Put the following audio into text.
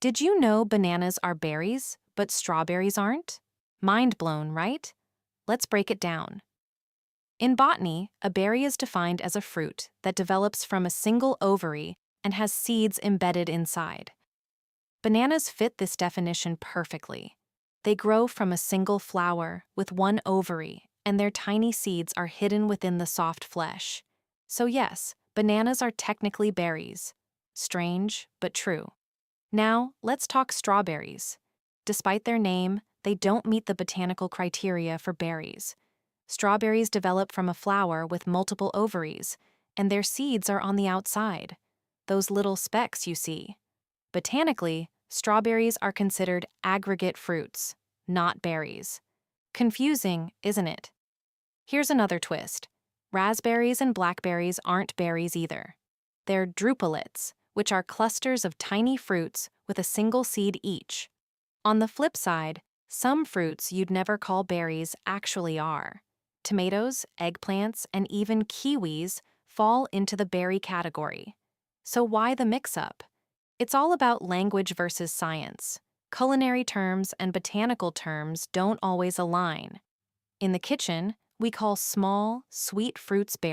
Did you know bananas are berries, but strawberries aren't? Mind blown, right? Let's break it down. In botany, a berry is defined as a fruit that develops from a single ovary and has seeds embedded inside. Bananas fit this definition perfectly. They grow from a single flower with one ovary, and their tiny seeds are hidden within the soft flesh. So yes, bananas are technically berries. Strange, but true. Now, let's talk strawberries. Despite their name, they don't meet the botanical criteria for berries. Strawberries develop from a flower with multiple ovaries, and their seeds are on the outside. Those little specks you see. Botanically, strawberries are considered aggregate fruits, not berries. Confusing, isn't it? Here's another twist. Raspberries and blackberries aren't berries either. They're drupelets, which are clusters of tiny fruits with a single seed each. On the flip side, some fruits you'd never call berries actually are. Tomatoes, eggplants, and even kiwis fall into the berry category. So why the mix-up? It's all about language versus science. Culinary terms and botanical terms don't always align. In the kitchen, we call small, sweet fruits berries.